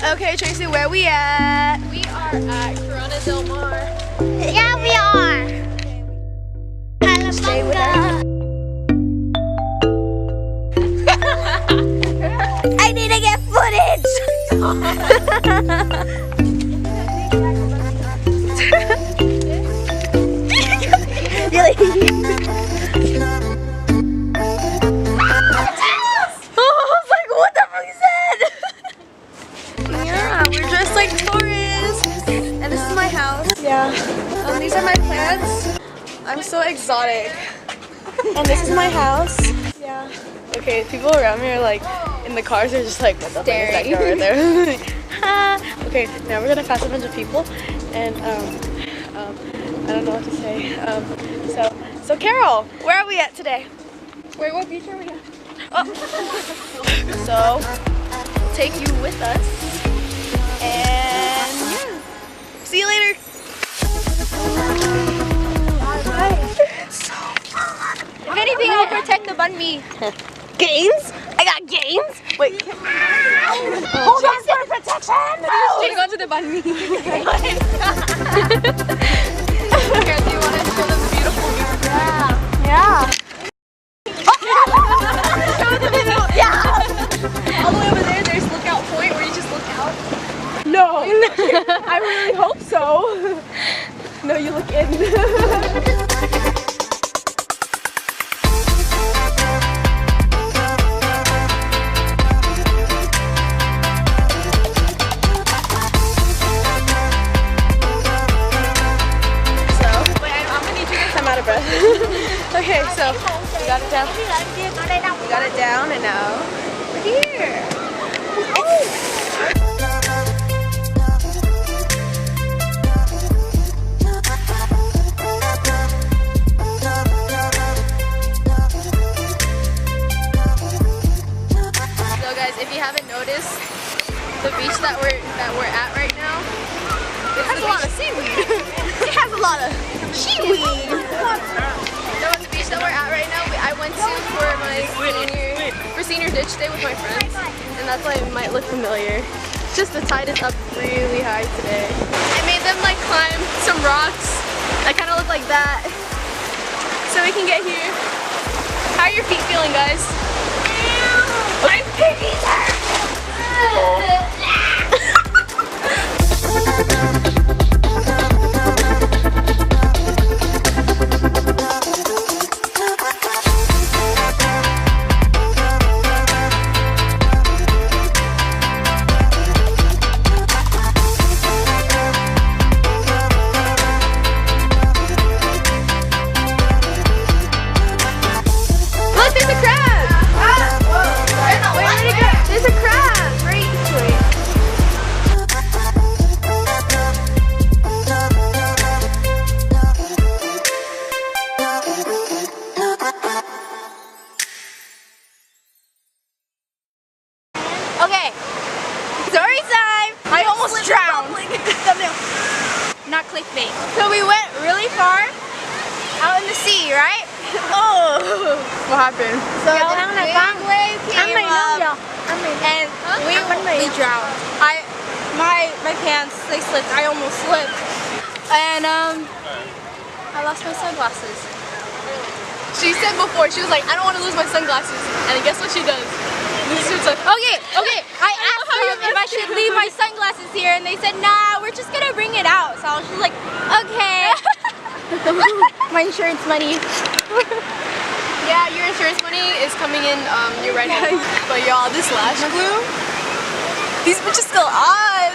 Okay, Tracy, where we at? We are at Corona Del Mar. Yeah, we are. Stay with her. I need to get footage. Dressed like tourists, and this is my house. Yeah. These are my plants. I'm so exotic. And this is my house. Yeah. Okay, people around me are like in the cars. They're just like, what the fuck is that guy right there? Okay, now we're gonna pass a bunch of people, and I don't know what to say. So Carol, where are we at today? Wait, what beach are we at? So we'll take you with us. And yeah, see you later. If anything, I'll protect the banh mi. Gains? I got gains? Wait. Hold on for protection. Holding on to the banh mi. Here, do you want to show them the beautiful view? Yeah. Yeah. All the way over there, there's Lookout Point where you just look out. No. I really hope so. No, you look in. Okay, so we got it down. We got it down, and now we're here. So guys, if you haven't noticed, the beach that we're at right now, It has a lot of seaweed. It has a lot of seaweed. So the beach that we're at right now, I went to for my senior ditch day with my friends, and that's why it might look familiar. It's just the tide is up really high today. I made them like climb some rocks that kind of look like that, so we can get here. How are your feet feeling, guys? My piggies hurt. Look, there's a crab! Wait, where'd it go? There's a crab! Right this way. Okay, story time. I almost drowned. Not clickbait. So we went really far out in the sea, right? Oh, what happened? So the big wave came up, and we drowned. My pants, they slipped. I almost slipped, and I lost my sunglasses. She said before, she was like, I don't want to lose my sunglasses. And guess what she does? Okay. I asked them if I should leave my sunglasses here, and they said, nah, we're just gonna bring it out. So I was just like, okay. My insurance money. Yeah, your insurance money is coming in your right hand. But y'all, this lash glue, these bitches still on.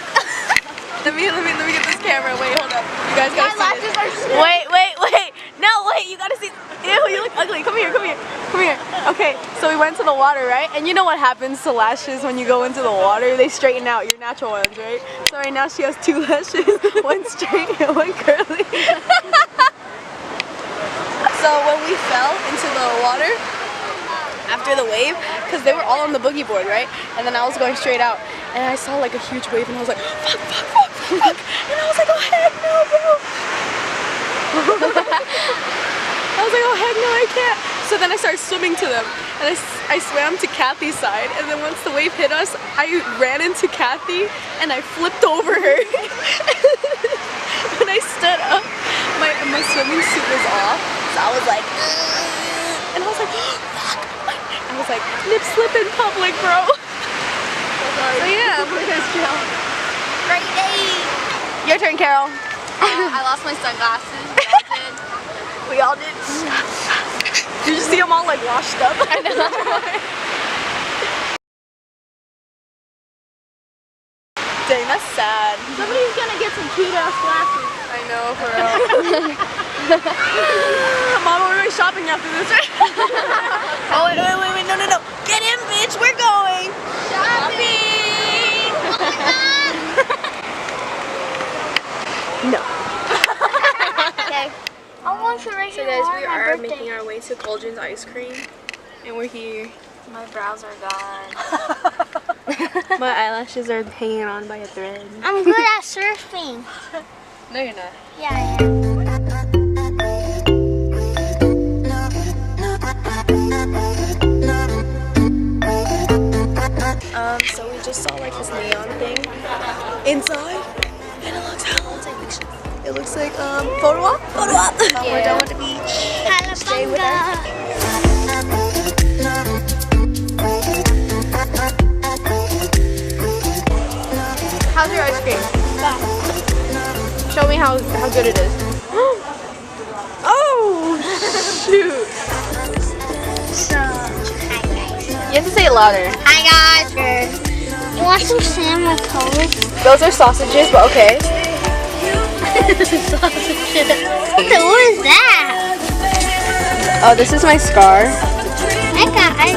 let me get this camera. Wait, hold up. You guys gotta see this. Wait. No, wait, you gotta see. Ew, you look ugly. Come here. Okay, so we went to the water, right? And you know what happens to lashes when you go into the water? They straighten out, your natural ones, right? So right now she has two lashes, one straight and one curly. So when we fell into the water, after the wave, because they were all on the boogie board, right? And then I was going straight out, and I saw like a huge wave, and I was like, fuck. And I was like, oh heck no, bro. I was like, oh heck no, I can't. So then I started swimming to them, and I swam to Kathy's side, and then once the wave hit us, I ran into Kathy, and I flipped over her. When I stood up, my swimming suit was off, so I was like, and I was like, fuck. I was like, nip slip in public, bro. So yeah, Great day. your turn, Carol. I lost my sunglasses. We all did. Did you see them all like washed up? I know. Dang, that's sad. Somebody's gonna get some cute ass glasses. I know, for real. Mom, we're going shopping after this, right? Oh, wait, no. Get in, bitch, we're going. Shopping! No. Okay. I want to raise So guys, we are making our way to Cauldron's Ice Cream, and we're here. My brows are gone. My eyelashes are hanging on by a thread. I'm good at surfing. No, you're not. Yeah, I am. So we just saw like this neon thing inside, and it looks hella like it looks like photo op. We're done with the beach. Stay with us. How's your ice cream? Show me how good it is. Oh shoot! You have to say it louder. Hi guys. You want some salmon toast? Those are sausages, but okay. What is that? Oh, this is my scar. I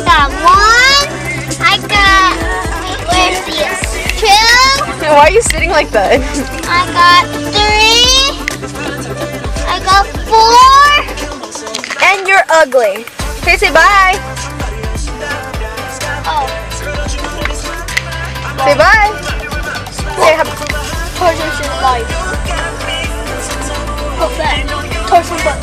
got one. Where's the two? Why are you sitting like that? I got three. I got four. And you're ugly. Okay, say bye. Oh. Say bye. Say Torture life. What's that? Torture butt.